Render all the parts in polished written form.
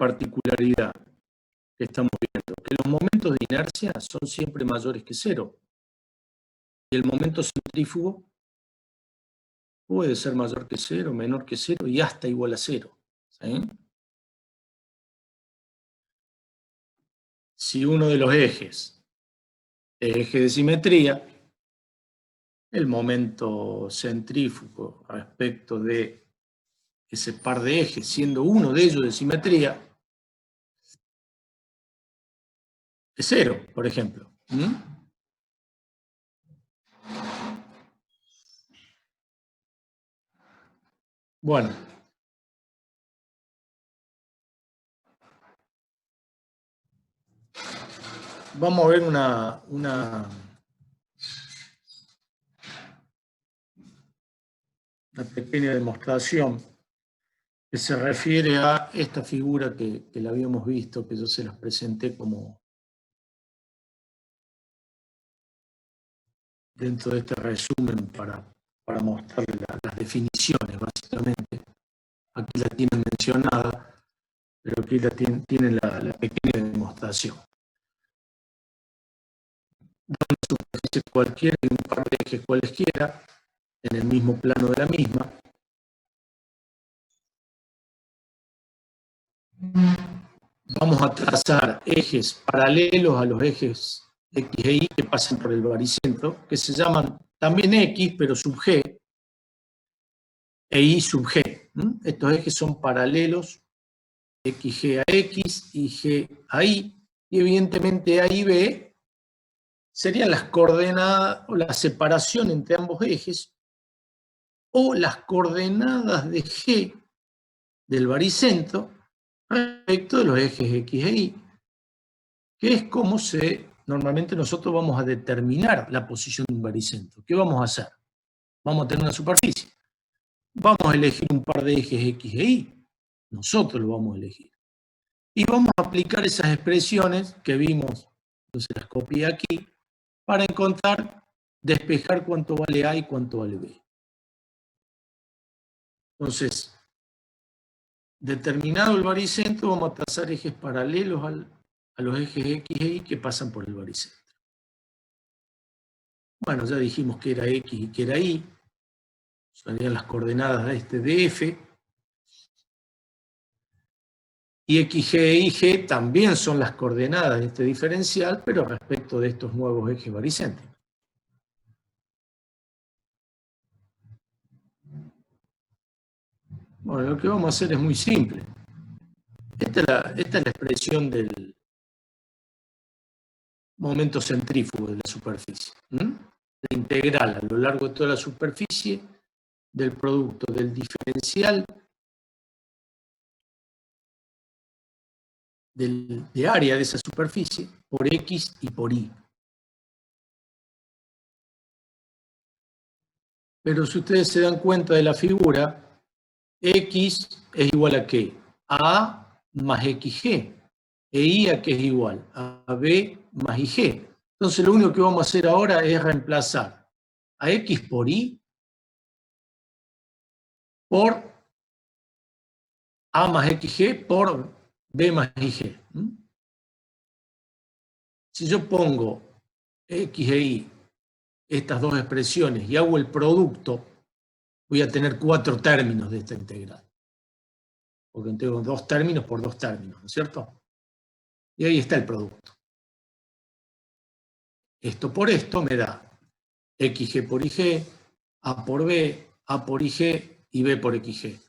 particularidad que estamos viendo? Que los momentos de inercia son siempre mayores que cero. Y el momento centrífugo puede ser mayor que cero, menor que cero y hasta igual a cero. ¿Sí? Si uno de los ejes es eje de simetría, el momento centrífugo respecto de ese par de ejes, siendo uno de ellos de simetría, es cero, por ejemplo. Bueno. Vamos a ver una pequeña demostración que se refiere a esta figura que la habíamos visto, que yo se las presenté como dentro de este resumen para mostrarles las definiciones, básicamente. Aquí la tienen mencionada, pero aquí tienen la pequeña demostración. Una superficie cualquiera y un par de ejes cualesquiera en el mismo plano de la misma. Vamos a trazar ejes paralelos a los ejes X e Y que pasan por el baricentro, que se llaman también X, pero sub G, e Y sub G. Estos ejes son paralelos, XG a X y G a Y, y evidentemente A y B serían las coordenadas o la separación entre ambos ejes, o las coordenadas de G del baricentro respecto de los ejes X e Y, que es como normalmente nosotros vamos a determinar la posición de un baricentro. ¿Qué vamos a hacer? Vamos a tener una superficie. Vamos a elegir un par de ejes X e Y. Nosotros lo vamos a elegir. Y vamos a aplicar esas expresiones que vimos, entonces las copié aquí, para encontrar, despejar cuánto vale A y cuánto vale B. Entonces, determinado el baricentro, vamos a trazar ejes paralelos a los ejes X e Y que pasan por el baricentro. Bueno, ya dijimos que era X y que era Y. Serían las coordenadas de este de F. Y XG e IG también son las coordenadas de este diferencial, pero respecto de estos nuevos ejes baricéntricos. Bueno, lo que vamos a hacer es muy simple. Esta es la expresión del momento centrífugo de la superficie. La integral a lo largo de toda la superficie del producto del diferencial de área de esa superficie por X y por Y. Pero si ustedes se dan cuenta de la figura, X es igual a ¿qué? A más XG. E Y a ¿qué es igual? A B más IG. Entonces lo único que vamos a hacer ahora es reemplazar a X por Y por A más XG por B más IG. Si yo pongo X e Y, estas dos expresiones, y hago el producto, voy a tener 4 términos de esta integral. Porque tengo 2 términos por 2 términos, ¿no es cierto? Y ahí está el producto. Esto por esto me da XG por IG, A por B, A por IG y B por XG.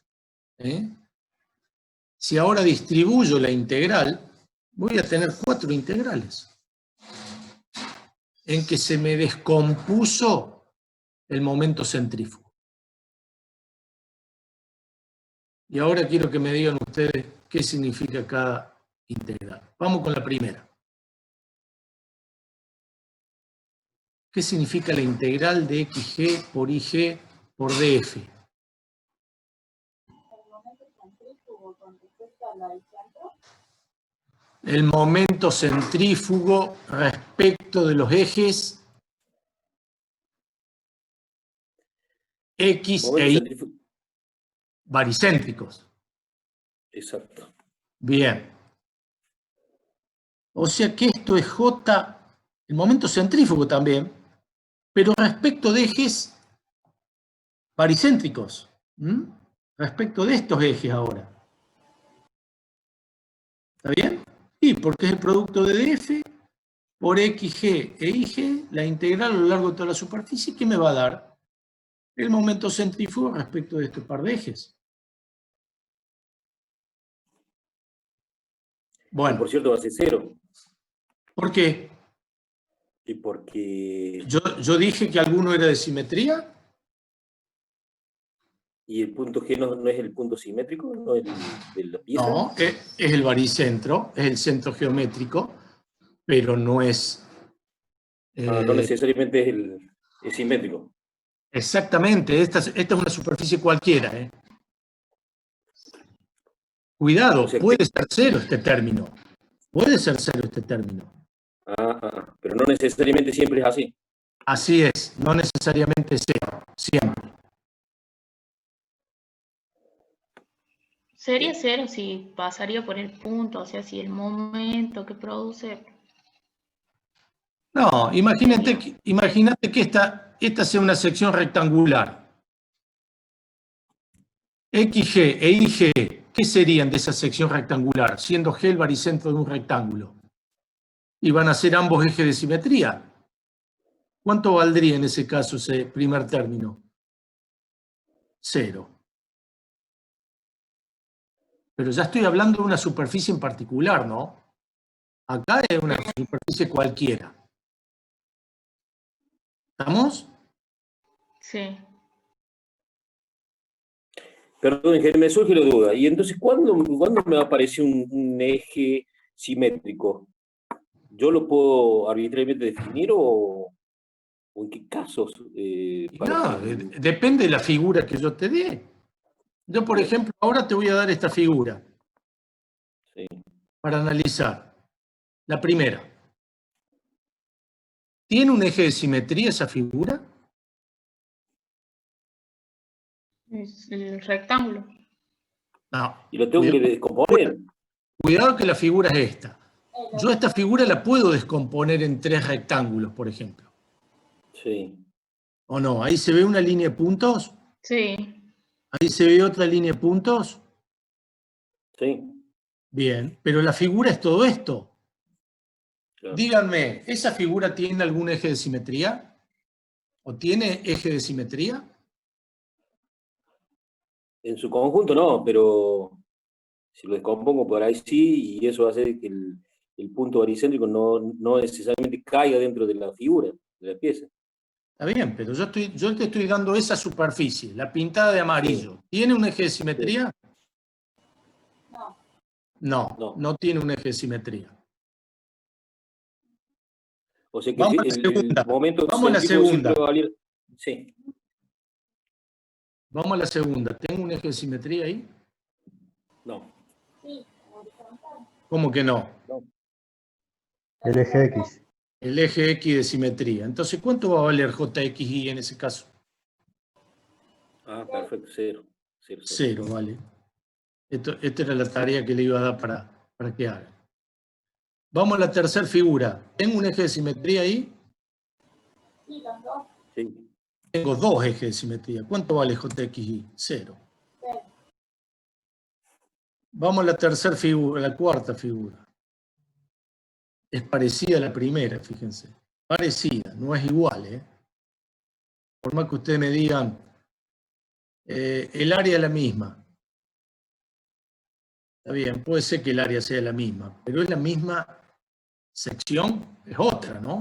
Si ahora distribuyo la integral, voy a tener 4 integrales en que se me descompuso el momento centrífugo. Y ahora quiero que me digan ustedes qué significa cada integral. Vamos con la primera. ¿Qué significa la integral de XG por IG por DF? El momento centrífugo respecto de los ejes X e Y baricéntricos. Exacto. Bien. O sea que esto es J, el momento centrífugo también, pero respecto de ejes baricéntricos. Respecto de estos ejes ahora. ¿Está bien? Y porque es el producto de df por xg e ig, la integral a lo largo de toda la superficie, ¿qué me va a dar? El momento centrífugo respecto de este par de ejes. Bueno. Que por cierto va a ser 0. ¿Por qué? Y porque... Yo dije que alguno era de simetría. ¿Y el punto G no es el punto simétrico? ¿No es de la pieza? No, es el baricentro, es el centro geométrico, pero no es... no necesariamente es simétrico. Exactamente, esta es una superficie cualquiera. Cuidado, O sea, puede ser cero este término. Puede ser cero este término. Pero no necesariamente siempre es así. Así es, no necesariamente cero, siempre. Sería cero si pasaría por el punto, o sea, si el momento que produce... No, imagínate que esta sea una sección rectangular. XG e IG, ¿qué serían de esa sección rectangular? Siendo G el baricentro de un rectángulo. Y van a ser ambos ejes de simetría. ¿Cuánto valdría en ese caso ese primer término? 0. Pero ya estoy hablando de una superficie en particular, ¿no? Acá es una superficie cualquiera. ¿Estamos? Sí. Perdón, que me surge la duda. ¿Y entonces cuándo me aparece un eje simétrico? ¿Yo lo puedo arbitrariamente definir o en qué casos? No, depende de la figura que yo te dé. Yo, por ejemplo, ahora te voy a dar esta figura Sí. para analizar. La primera. ¿Tiene un eje de simetría esa figura? Es el rectángulo. No. ¿Y lo tengo que descomponer? Cuidado que la figura es esta. Yo esta figura la puedo descomponer en 3 rectángulos, por ejemplo. Sí. ¿O no? Ahí se ve una línea de puntos. Sí. Ahí se ve otra línea de puntos. Sí. Bien, pero la figura es todo esto. Claro. Díganme, ¿esa figura tiene algún eje de simetría? ¿O tiene eje de simetría? En su conjunto no, pero si lo descompongo por ahí sí, y eso hace que el punto baricéntrico no necesariamente caiga dentro de la figura, de la pieza. Está bien, pero yo te estoy dando esa superficie, la pintada de amarillo. Sí. ¿Tiene un eje de simetría? No. No tiene un eje de simetría. O sea que Vamos a la segunda. el momento Vamos a la céntrico segunda. siempre va a valer. Sí. Vamos a la segunda. ¿Tengo un eje de simetría ahí? No. ¿Cómo que no? No. El eje X. El eje X de simetría. Entonces, ¿cuánto va a valer JXY en ese caso? Perfecto, 0. 0, vale. Esta era la tarea que le iba a dar para que haga. Vamos a la tercera figura. ¿Tengo un eje de simetría ahí? Sí. Tengo 2 ejes de simetría. ¿Cuánto vale JXY? 0. Vamos a la tercera figura, la cuarta figura. Es parecida a la primera, fíjense. Parecida, no es igual, ¿eh? Por más que ustedes me digan, el área es la misma. Está bien, puede ser que el área sea la misma, pero es la misma sección, es otra, ¿no?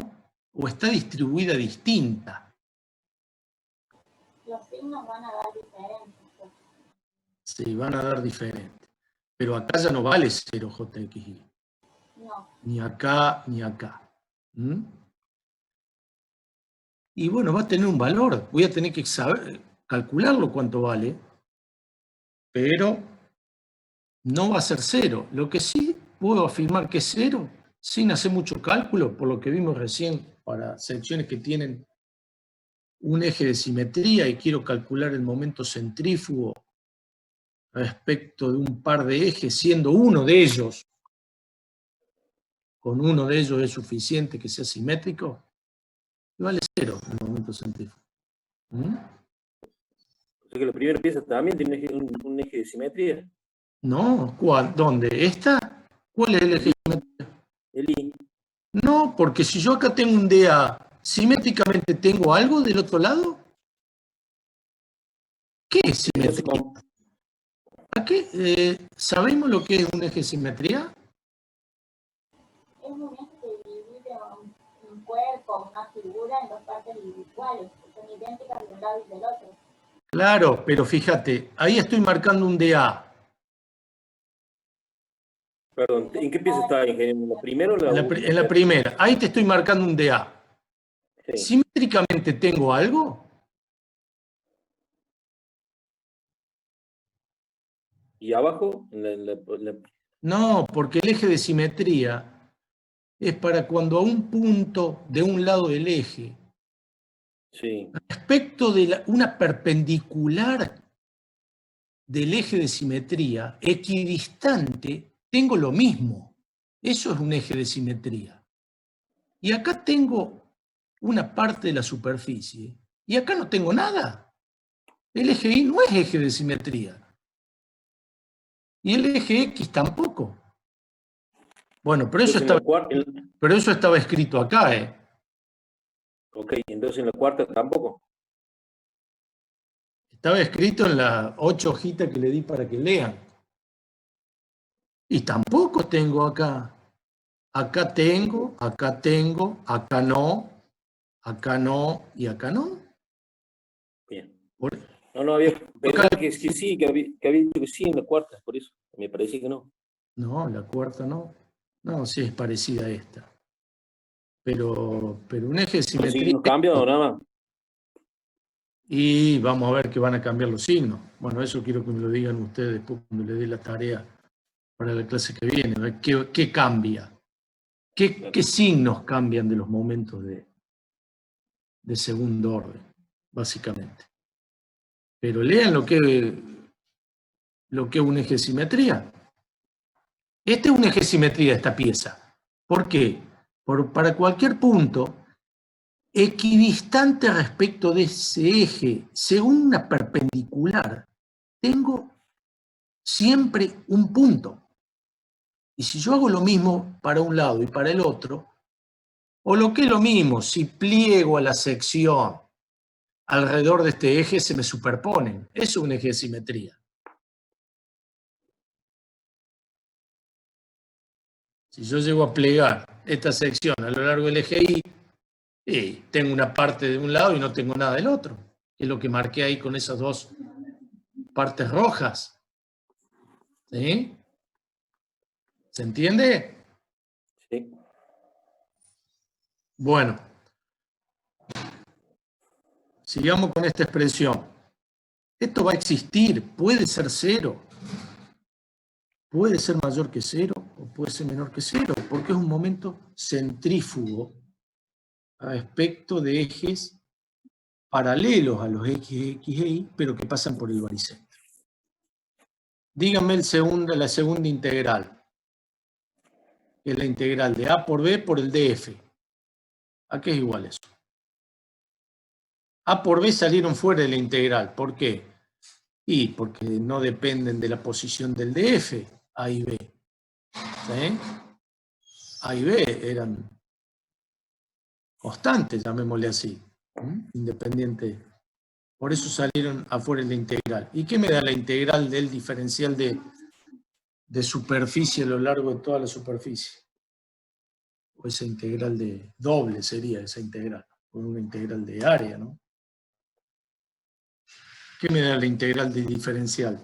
O está distribuida distinta. Los signos van a dar diferentes. Sí, van a dar diferente. Pero acá ya no vale 0 JXY. No. Ni acá, ni acá. Y bueno, va a tener un valor. Voy a tener que saber, calcularlo cuánto vale. Pero no va a ser 0. Lo que sí puedo afirmar que es 0, sin hacer mucho cálculo, por lo que vimos recién para secciones que tienen un eje de simetría y quiero calcular el momento centrífugo respecto de un par de ejes, siendo uno de ellos, con uno de ellos es suficiente que sea simétrico, vale 0 en el momento centrífugo. ¿Mm? O sea que la primera pieza también tiene un eje de simetría. No, ¿cuál? ¿Dónde? ¿Esta? ¿Cuál es el eje? El I. No, porque si yo acá tengo un DA, ¿simétricamente tengo algo del otro lado? ¿Qué es Entonces, simetría? ¿A qué? ¿Sabemos lo que es un eje de simetría? Es un eje que divide un cuerpo, una figura en dos partes iguales, que son idénticas de un lado y del otro. Claro, pero fíjate, ahí estoy marcando un DA. perdón, ¿en qué pieza está, ingeniero? ¿En la primera o la En la primera, ahí te estoy marcando un DA. Sí. ¿Simétricamente tengo algo? ¿Y abajo? No, porque el eje de simetría es para cuando a un punto de un lado del eje, Sí. respecto de una perpendicular del eje de simetría, equidistante, tengo lo mismo. Eso es un eje de simetría. Y acá tengo una parte de la superficie, y acá no tengo nada. El eje Y no es eje de simetría. Y el eje X tampoco. Bueno, pero eso estaba escrito acá, ¿eh? Ok, entonces en la cuarta tampoco. Estaba escrito en las 8 hojitas que le di para que lean. Y tampoco tengo acá. Acá tengo, acá tengo, acá no y acá no. Bien. Por- No, había acá- pensado que sí, que había dicho que sí en la cuarta, por eso. Me parecía que no. no, la cuarta no. No, sí es parecida a esta. Pero un eje de Los simetría. signos cambian o nada más. Y vamos a ver que van a cambiar los signos. Bueno, eso quiero que me lo digan ustedes después cuando les dé la tarea para la clase que viene. A ver qué cambia. ¿Qué signos cambian de los momentos de segundo orden, básicamente? Pero lean lo que es un eje de simetría. Este es un eje de simetría, esta pieza. ¿Por qué? Para cualquier punto equidistante respecto de ese eje, según una perpendicular, tengo siempre un punto. Y si yo hago lo mismo para un lado y para el otro, o lo que es lo mismo, si pliego a la sección alrededor de este eje, se me superponen. Eso es un eje de simetría. Si yo llego a plegar esta sección a lo largo del eje Y, tengo una parte de un lado y no tengo nada del otro. Es lo que marqué ahí con esas dos partes rojas. ¿Sí? ¿Se entiende? Sí. Bueno, sigamos con esta expresión. Esto va a existir, puede ser 0, puede ser mayor que 0 o puede ser menor que 0, porque es un momento centrífugo respecto de ejes paralelos a los ejes X e Y, pero que pasan por el baricentro. Díganme la segunda integral, que es la integral de A por B por el df. ¿A qué es igual eso? A por B salieron fuera de la integral. ¿Por qué? Y porque no dependen de la posición del df, A y B. ¿Sí? A y B eran constantes, llamémosle así, independiente. Por eso salieron afuera de la integral. ¿Y qué me da la integral del diferencial de superficie a lo largo de toda la superficie? O esa integral de doble sería esa integral, con una integral de área, ¿no? ¿Qué me da la integral de diferencial?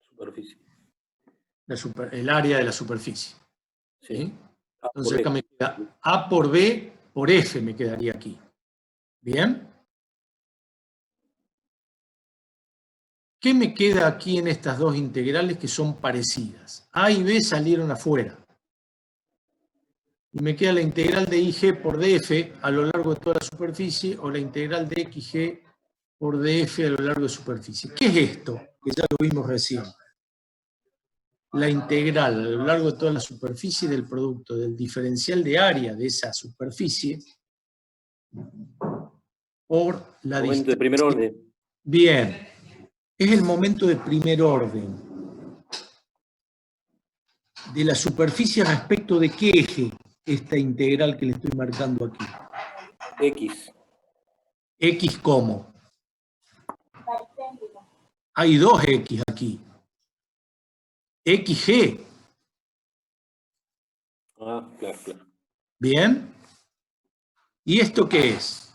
Superficie. El área de la superficie. Sí. ¿Sí? A por Entonces acá B. me queda A por B por F me quedaría aquí. ¿Bien? ¿Qué me queda aquí en estas dos integrales que son parecidas? A y B salieron afuera. Y me queda la integral de IG por DF a lo largo de toda la superficie o la integral de XG por DF a lo largo de superficie. ¿Qué es esto? Que ya lo vimos recién. La integral a lo largo de toda la superficie del producto del diferencial de área de esa superficie por la Momento de primer orden. Bien, es el momento de primer orden de la superficie respecto de qué eje esta integral que le estoy marcando aquí. X. X ¿cómo? Baricéntrico. Hay dos X aquí. XG. Ah, claro, claro. ¿Bien? ¿Y esto qué es?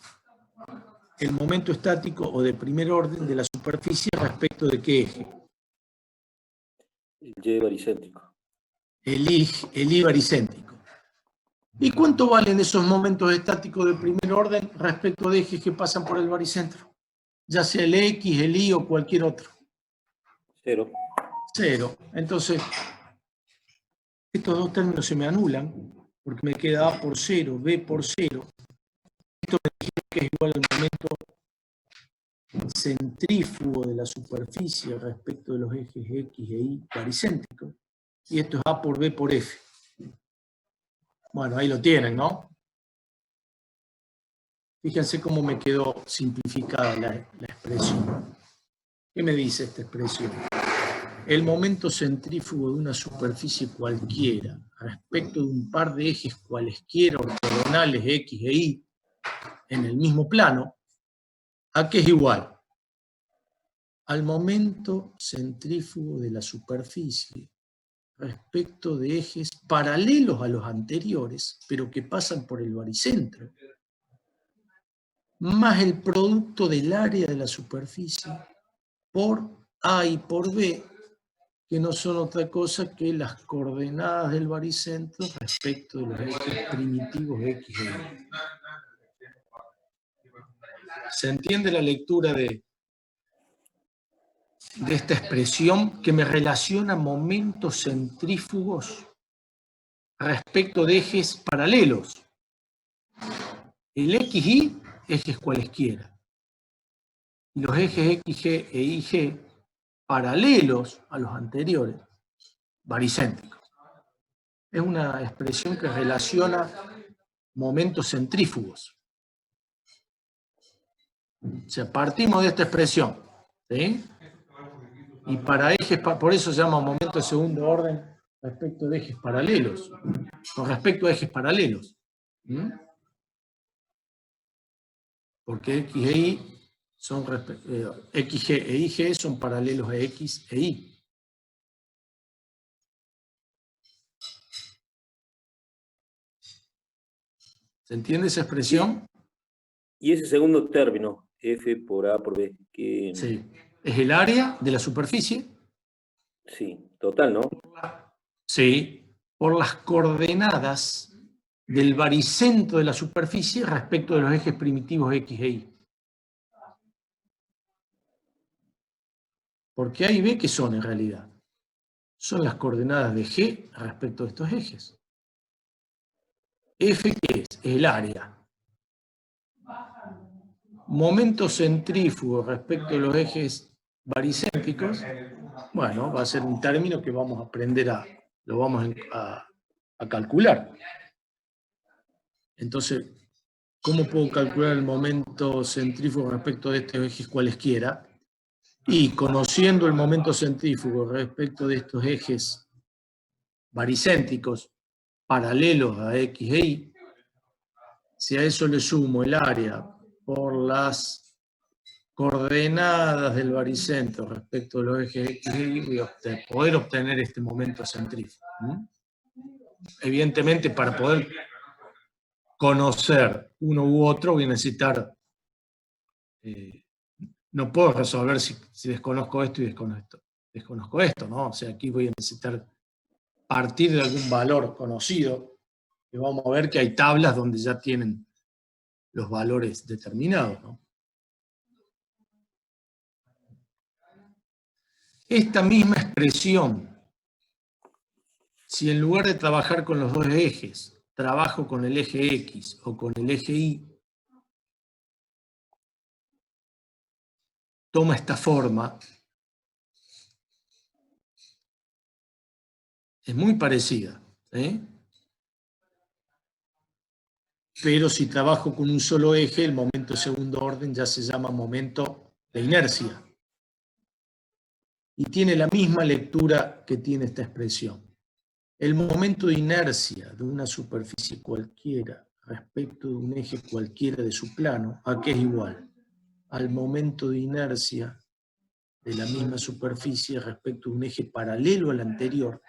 El momento estático o de primer orden de la superficie respecto de qué eje. El Y baricéntrico. El I baricéntrico. ¿Y cuánto valen esos momentos estáticos de primer orden respecto de ejes que pasan por el baricentro? Ya sea el X, el Y o cualquier otro. 0. 0. Entonces, estos dos términos se me anulan porque me queda A por 0, B por 0. Esto me dice que es igual al momento centrífugo de la superficie respecto de los ejes X e Y baricéntricos. Y esto es A por B por F. Bueno, ahí lo tienen, ¿no? Fíjense cómo me quedó simplificada la expresión. ¿Qué me dice esta expresión? El momento centrífugo de una superficie cualquiera respecto de un par de ejes cualesquiera ortogonales X e Y en el mismo plano, ¿a qué es igual? Al momento centrífugo de la superficie respecto de ejes paralelos a los anteriores, pero que pasan por el baricentro, más el producto del área de la superficie por A y por B, que no son otra cosa que las coordenadas del baricentro respecto de los ejes primitivos X e Y. ¿Se entiende la lectura de esta expresión que me relaciona momentos centrífugos respecto de ejes paralelos? El XY, ejes cualesquiera. Y los ejes XG e IG paralelos a los anteriores, baricéntricos. Es una expresión que relaciona momentos centrífugos. O sea, partimos de esta expresión, ¿sí? Y para ejes, por eso se llama momento de segundo orden respecto de ejes paralelos, con respecto a ejes paralelos. ¿Mm? Porque X e Y son, XG e IG son paralelos a X e Y. ¿Se entiende esa expresión? Y ese segundo término, F por A por B, que Sí. Es el área de la superficie. sí, total, ¿no? Sí. Por las coordenadas del baricentro de la superficie respecto de los ejes primitivos X e Y. Porque A y B, ¿qué son en realidad? Son las coordenadas de G respecto de estos ejes. F, ¿qué es? Es el área. Momento centrífugo respecto de los ejes baricéntricos, bueno, va a ser un término que vamos a aprender lo vamos a calcular. Entonces, ¿cómo puedo calcular el momento centrífugo respecto de estos ejes cualesquiera? Y conociendo el momento centrífugo respecto de estos ejes baricéntricos paralelos a X e Y, si a eso le sumo el área por las coordenadas del baricentro respecto de los ejes X e Y, voy a poder obtener este momento centrífugo. Evidentemente, para poder conocer uno u otro, voy a necesitar, no puedo resolver si desconozco esto y desconozco esto, ¿no? O sea, aquí voy a necesitar partir de algún valor conocido, y vamos a ver que hay tablas donde ya tienen los valores determinados, ¿no? Esta misma expresión, si en lugar de trabajar con los dos ejes, trabajo con el eje X o con el eje Y, toma esta forma. Es muy parecida, ¿eh? Pero si trabajo con un solo eje, el momento de segundo orden ya se llama momento de inercia. Y tiene la misma lectura que tiene esta expresión. El momento de inercia de una superficie cualquiera respecto de un eje cualquiera de su plano, ¿a qué es igual? Al momento de inercia de la misma superficie respecto de un eje paralelo al anterior,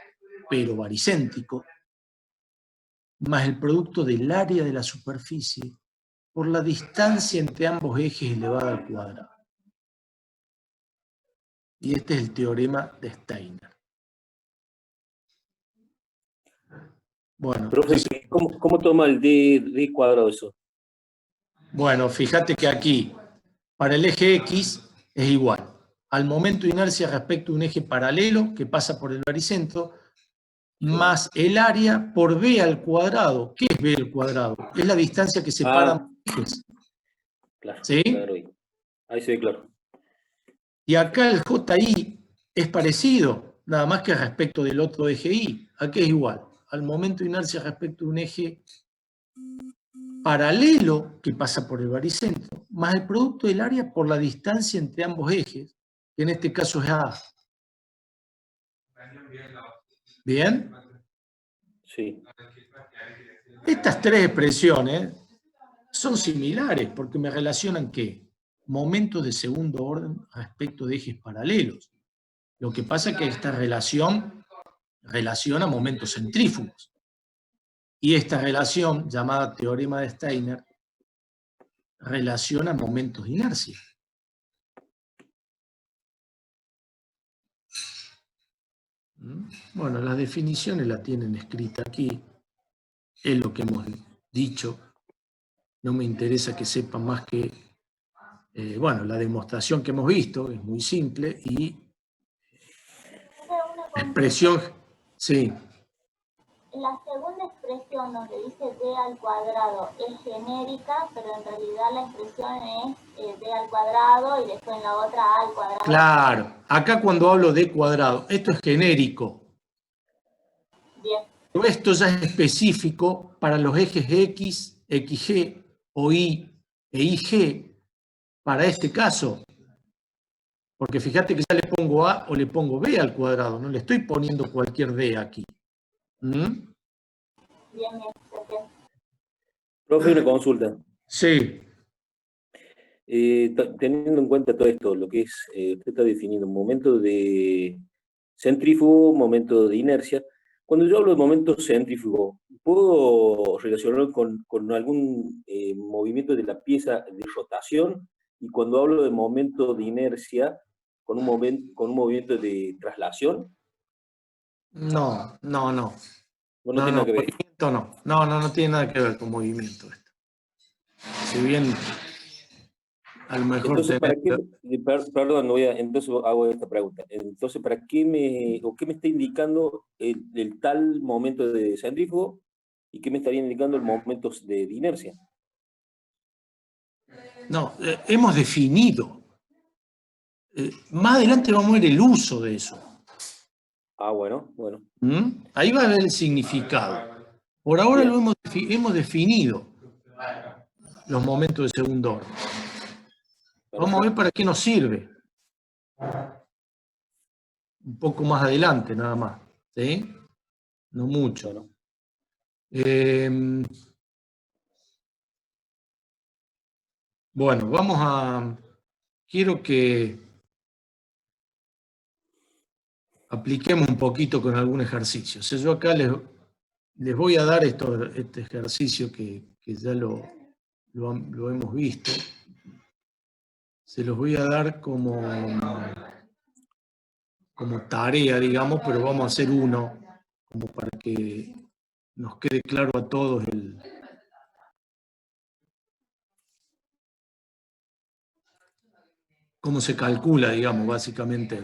pero baricéntrico, más el producto del área de la superficie por la distancia entre ambos ejes elevada al cuadrado. Y este es el teorema de Steiner. Bueno, Profe, ¿cómo toma el D cuadrado eso? bueno, fíjate que aquí, para el eje X, es igual al momento de inercia respecto a un eje paralelo que pasa por el baricentro, más el área por B al cuadrado. ¿Qué es B al cuadrado? Es la distancia que separa ambos ejes. Claro, ¿Sí? claro. Ahí se ve claro. Y acá el JI es parecido, nada más que respecto del otro eje Y. Aquí es igual, al momento de inercia respecto a un eje paralelo que pasa por el baricentro, más el producto del área por la distancia entre ambos ejes, que en este caso es A. ¿Bien? Sí. Estas tres expresiones son similares porque me relacionan ¿qué? Momentos de segundo orden respecto de ejes paralelos. Lo que pasa es que esta relación relaciona momentos centrífugos. Y esta relación, llamada teorema de Steiner, relaciona momentos de inercia. Bueno, las definiciones las tienen escritas aquí. Es lo que hemos dicho. No me interesa que sepan más que, bueno, la demostración que hemos visto es muy simple y la expresión, sí. La segunda expresión donde dice D al cuadrado es genérica, pero en realidad la expresión es D al cuadrado y después en la otra A al cuadrado. Claro, acá cuando hablo de cuadrado, esto es genérico. Bien. Pero esto ya es específico para los ejes X, XG o Y e IG para este caso. Porque fíjate que ya le pongo A o le pongo B al cuadrado, no le estoy poniendo cualquier D aquí. Bien, bien, perfecto. Profe, una consulta. Sí. Teniendo en cuenta todo esto, lo que es, usted está definiendo un momento de centrífugo, momento de inercia. Cuando yo hablo de momento centrífugo, ¿puedo relacionarlo con algún movimiento de la pieza de rotación? Y cuando hablo de momento de inercia, con un movimiento de traslación. No. ¿O no tiene nada que ver? Movimiento no. No tiene nada que ver con movimiento esto. Si bien a lo mejor... Entonces, ¿para qué? Perdón, entonces hago esta pregunta. Entonces, ¿para qué me está indicando el tal momento de centrífugo y qué me estaría indicando el momento de inercia? No, hemos definido. Más adelante vamos a ver el uso de eso. Ah, bueno. Ahí va a ver el significado. Por ahora lo hemos definido, los momentos de segundo orden. Vamos a ver para qué nos sirve. Un poco más adelante, nada más. ¿Sí? No mucho. Bueno, quiero que apliquemos un poquito con algún ejercicio. O sea, yo acá les voy a dar este ejercicio que ya lo hemos visto. Se los voy a dar como tarea, digamos, pero vamos a hacer uno, como para que nos quede claro a todos cómo se calcula, digamos, básicamente.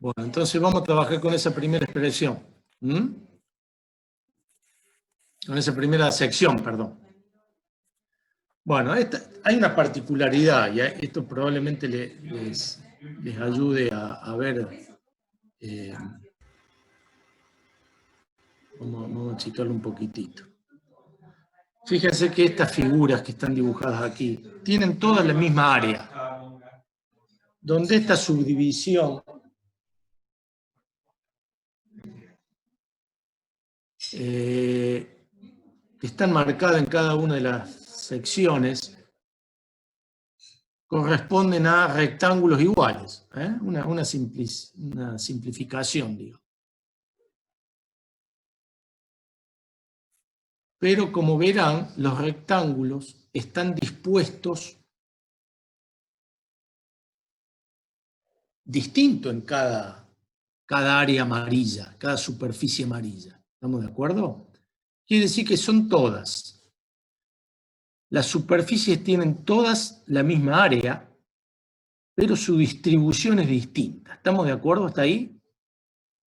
Bueno, entonces vamos a trabajar con esa primera expresión. Con esa primera sección, perdón. Bueno, hay una particularidad, y esto probablemente les ayude a ver. Vamos a achicarlo un poquitito. Fíjense que estas figuras que están dibujadas aquí tienen todas la misma área, donde esta subdivisión está marcada en cada una de las secciones, corresponden a rectángulos iguales, una simplificación, digo. Pero como verán, los rectángulos están dispuestos distinto en cada área amarilla, cada superficie amarilla. ¿Estamos de acuerdo? Quiere decir que son todas. Las superficies tienen todas la misma área, pero su distribución es distinta. ¿Estamos de acuerdo hasta ahí?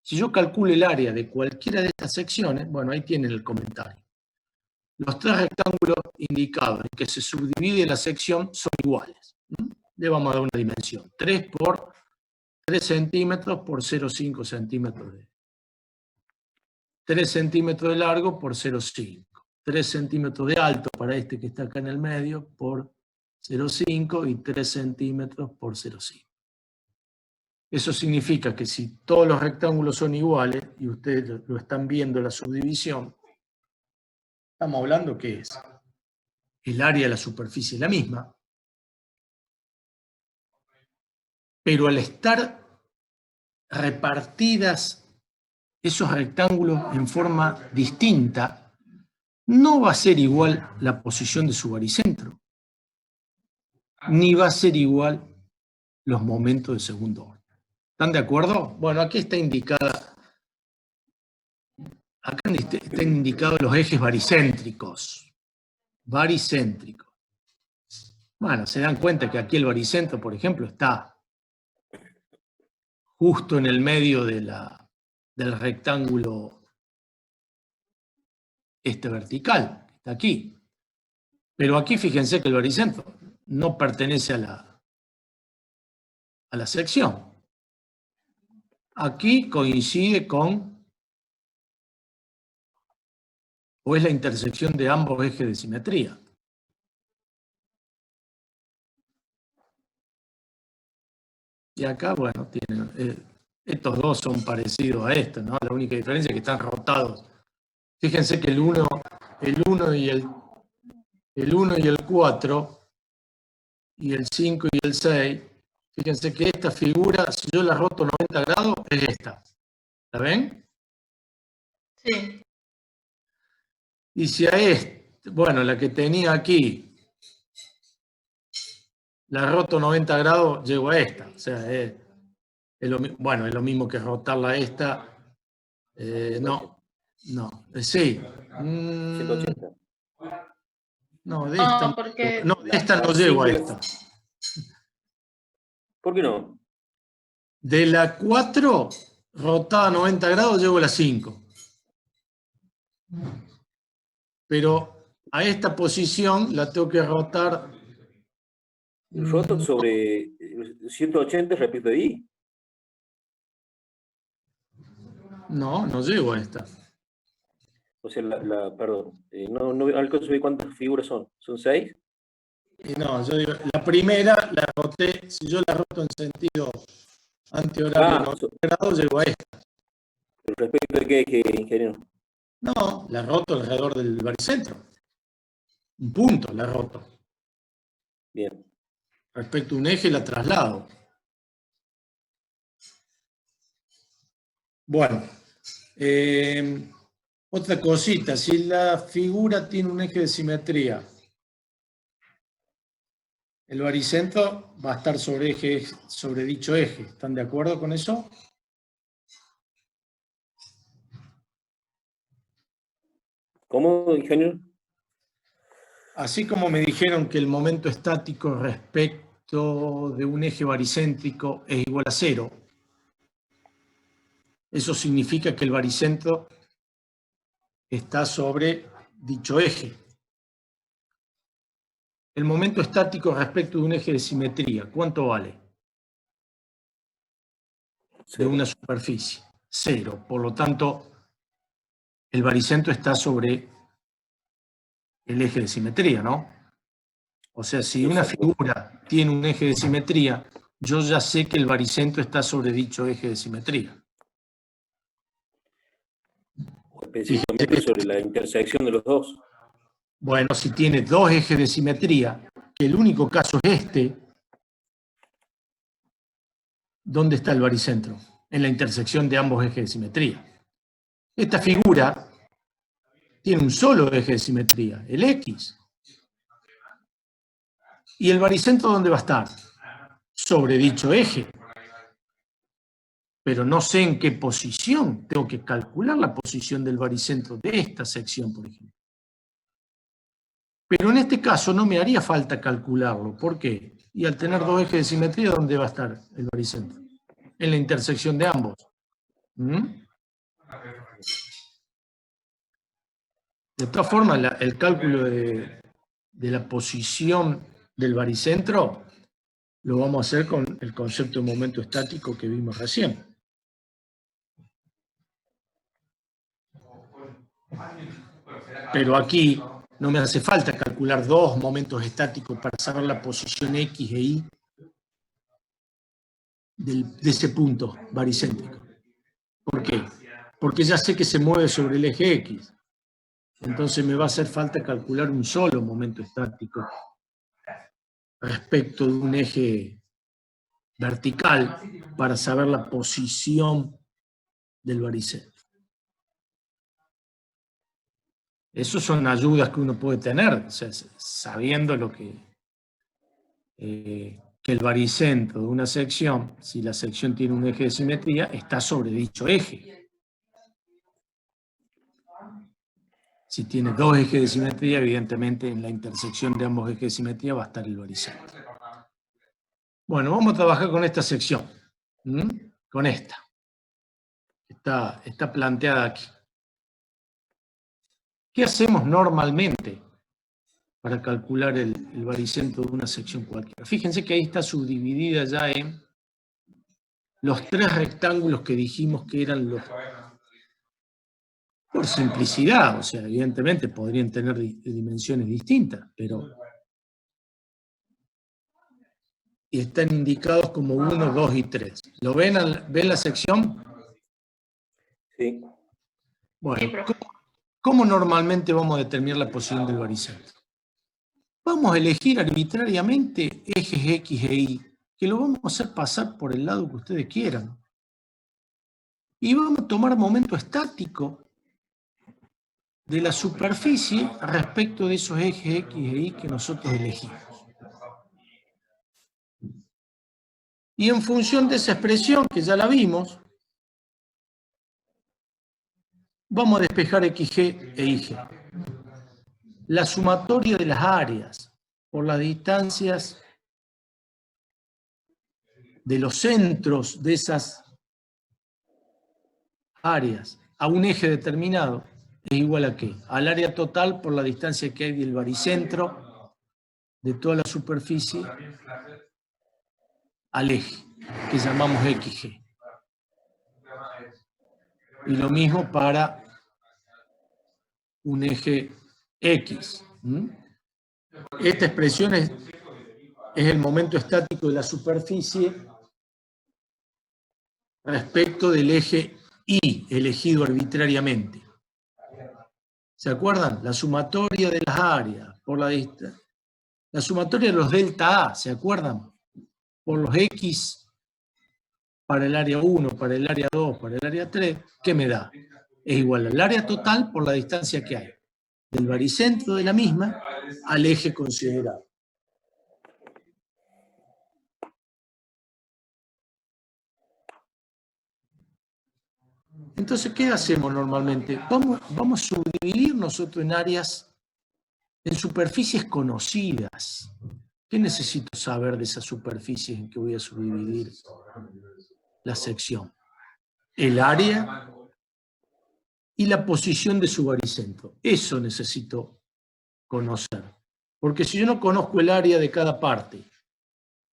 Si yo calculo el área de cualquiera de estas secciones, bueno, ahí tienen el comentario. Los tres rectángulos indicados en que se subdivide la sección son iguales. Le vamos a dar una dimensión. 3 por 3 centímetros por 0,5 centímetros. 3 centímetros de largo por 0,5. 3 centímetros de alto para este que está acá en el medio por 0,5 y 3 centímetros por 0,5. Eso significa que si todos los rectángulos son iguales, y ustedes lo están viendo en la subdivisión, estamos hablando que es el área de la superficie la misma, pero al estar repartidas esos rectángulos en forma distinta, no va a ser igual la posición de su baricentro, ni va a ser igual los momentos de segundo orden. ¿Están de acuerdo? Bueno, aquí está indicada. Acá están indicados los ejes baricéntricos. Baricéntricos. Bueno, se dan cuenta que aquí el baricentro, por ejemplo, está justo en el medio del rectángulo vertical, está aquí. Pero aquí fíjense que el baricentro no pertenece a la sección. Aquí coincide con, o es la intersección de ambos ejes de simetría. Y acá, bueno, estos dos son parecidos a estos, ¿no? La única diferencia es que están rotados. Fíjense que el 1 y el 4 y el 5 y el 6, fíjense que esta figura, si yo la roto 90 grados, es esta. ¿La ven? Sí. Y si a bueno, la que tenía aquí, la roto 90 grados, llego a esta. O sea, es lo mismo que rotarla a esta. No, sí. 180. No, de esta porque... no, de esta no llego a esta. ¿Por qué no? De la 4, rotada 90 grados, llego a la 5. Pero a esta posición la tengo que rotar. Roto sobre 180, repito ahí. No llego a esta. O sea, perdón, no alcanzo a ver cuántas figuras son. ¿Son 6? No, yo digo, la primera la roté, si yo la roto en sentido antihorario 90 grados, llego a esta. ¿Respecto de qué, ingeniero? No, la roto alrededor del baricentro. Un punto la roto. Bien. Respecto a un eje la traslado. Bueno, otra cosita, si la figura tiene un eje de simetría, el baricentro va a estar sobre dicho eje. ¿Están de acuerdo con eso? ¿Cómo, ingeniero? Así como me dijeron que el momento estático respecto de un eje baricéntrico es igual a 0, Eso significa que el baricentro está sobre dicho eje. El momento estático respecto de un eje de simetría, ¿cuánto vale? De una superficie. 0. Por lo tanto, el baricentro está sobre el eje de simetría, ¿no? O sea, si una figura tiene un eje de simetría, yo ya sé que el baricentro está sobre dicho eje de simetría. Específicamente sobre la intersección de los dos. Bueno, si tiene dos ejes de simetría, que el único caso es este, ¿dónde está el baricentro? En la intersección de ambos ejes de simetría. Esta figura tiene un solo eje de simetría, el X. ¿Y el baricentro dónde va a estar? Sobre dicho eje. Pero no sé en qué posición. Tengo que calcular la posición del baricentro de esta sección, por ejemplo. Pero en este caso no me haría falta calcularlo. ¿Por qué? Y al tener dos ejes de simetría, ¿dónde va a estar el baricentro? En la intersección de ambos. De todas formas, el cálculo de la posición del baricentro lo vamos a hacer con el concepto de momento estático que vimos recién. Pero aquí no me hace falta calcular dos momentos estáticos para saber la posición X e Y de ese punto baricéntrico. ¿Por qué? Porque ya sé que se mueve sobre el eje X. Entonces me va a hacer falta calcular un solo momento estático respecto de un eje vertical para saber la posición del baricentro. Esas son ayudas que uno puede tener, o sea, sabiendo lo que el baricentro de una sección, si la sección tiene un eje de simetría, está sobre dicho eje. Si tiene dos ejes de simetría, evidentemente en la intersección de ambos ejes de simetría va a estar el baricentro. Bueno, vamos a trabajar con esta sección, con esta. Está planteada aquí. ¿Qué hacemos normalmente para calcular el baricentro de una sección cualquiera? Fíjense que ahí está subdividida ya en los tres rectángulos que dijimos que eran los... Por simplicidad, o sea, evidentemente podrían tener dimensiones distintas, pero... Y están indicados como 1, 2 y 3. ¿Lo ven? ¿Ven la sección? Sí. Bueno, ¿cómo normalmente vamos a determinar la posición del baricentro? Vamos a elegir arbitrariamente ejes X e Y, que lo vamos a hacer pasar por el lado que ustedes quieran. Y vamos a tomar momento estático de la superficie respecto de esos ejes X e Y que nosotros elegimos. Y en función de esa expresión, que ya la vimos, vamos a despejar XG e IG. La sumatoria de las áreas por las distancias de los centros de esas áreas a un eje determinado es igual a ¿qué? Al área total por la distancia que hay del baricentro de toda la superficie al eje, que llamamos XG. Y lo mismo para un eje X. Esta expresión es el momento estático de la superficie respecto del eje Y, elegido arbitrariamente. ¿Se acuerdan? La sumatoria de las áreas por la distancia. La sumatoria de los delta A, ¿se acuerdan? Por los X para el área 1, para el área 2, para el área 3, ¿qué me da? Es igual al área total por la distancia que hay del baricentro de la misma al eje considerado. Entonces, ¿qué hacemos normalmente? Vamos a subdividir nosotros en áreas, en superficies conocidas. ¿Qué necesito saber de esas superficies en que voy a subdividir la sección? el área y la posición de su baricentro. Eso necesito conocer. Porque si yo no conozco el área de cada parte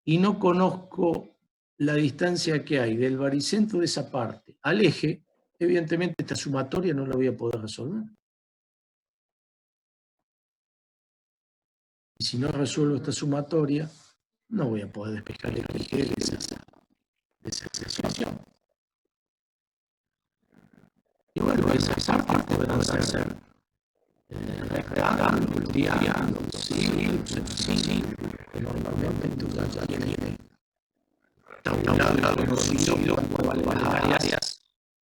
y no conozco la distancia que hay del baricentro de esa parte al eje, evidentemente esta sumatoria no la voy a poder resolver. Y si no resuelvo esta sumatoria, no voy a poder despejar el eje de esa expresión. Y bueno, esas partes podrán ser rectángulos, triángulos, círculos, que normalmente entonces ya tiene tabulado conocido cuando valen las áreas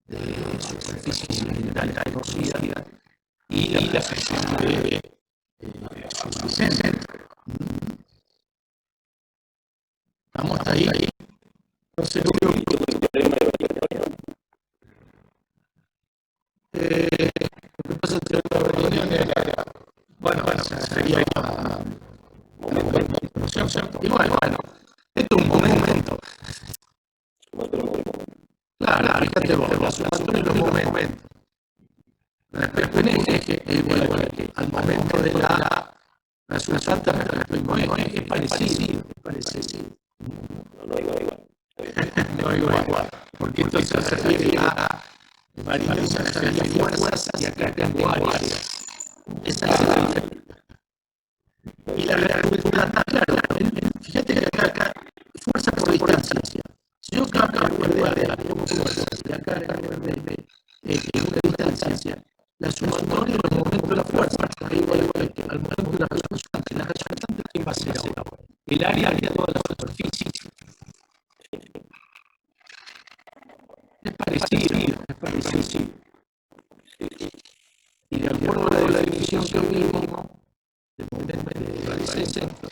de superficies elementales conocidas y la sección de subyacente. ¿Estamos hasta ahí? Entonces, lo que pasa es que la reunión era, bueno, sería un momento de promoción. Y bueno, esto es un momento. Claro, fíjate vos, la sumatoria de los momentos. Respecto en eje es igual que al momento de la resultante respecto a eje, es parecido. No igual. Porque entonces se refiere a variación de fuerzas y acá tengo áreas. Esa es la diferencia. Y la respuesta, claro, fíjate que acá fuerza por distancia. Si yo cargo el de área como fuerza y acá cargo el de una distancia, la sumatoria en el momento de la fuerza es igual que al momento de la resultante. La resultante, ¿qué va a ser ahora? El área de toda la superficie. Es parecido. Y de acuerdo a la definición que vimos, del momento de baricentro,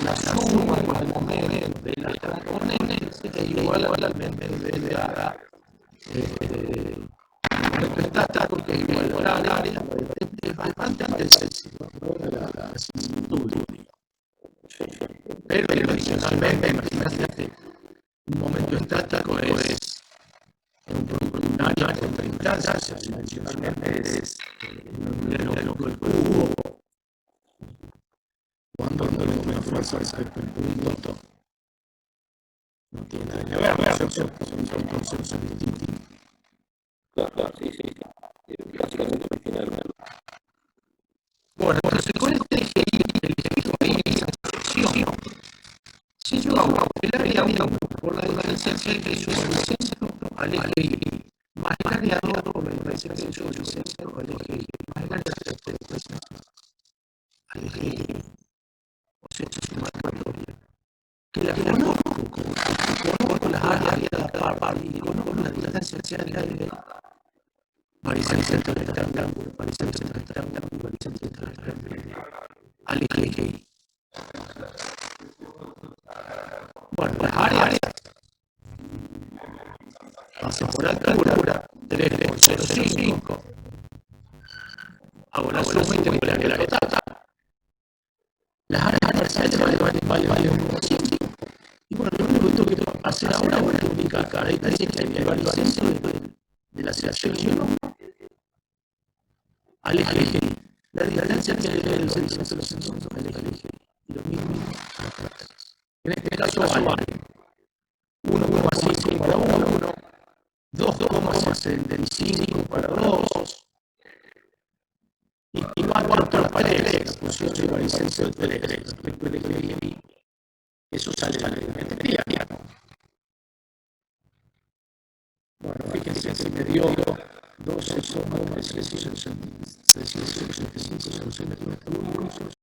la suma al momento de la componentes es igual al momento de la estático, que es igual al área. Es bastante sencillo la similitud. Pero adicionalmente, imagínate, un momento estático es un área de distancia, adicionalmente es el cubo. Cuando una fuerza respecto al punto no tiene nada que ver, son conceptos distintos. Claro, sí. Básicamente original. Bueno, entonces con este eje el eje y esa sección, si yo hago el área 1 por la distancia que es el centro al eje Y, más el área 2 por la distancia que es el centro al eje Y, más el área 3 al eje Y. O sea, esto es una sumatoria que la conozco las áreas de la parte y conozco la distancia hacia el aire. Baricentro de rectángulo, baricentro de rectángulo, baricentro de rectángulo. Al eje Y. Bueno, las áreas pasan por altura 3 por 0,5. Hago la suma y tengo el área total. Las áreas parciales valen 1,5. Y bueno, lo único que tengo que hacer ahora es ubicar. Ahí dice que hay el baricentro de la sección 1 al eje Y. La distancia que hay del baricentro de los centros al eje Y. Y lo mismo acá. En este caso vale 1,5 para 1, 2,65 para 2, y 4 para 3, la función de baricentro de 3 respecto al eje Y. Eso sale de la geometría. Bueno, fíjense que me dio 12,665 centímetros cúbicos.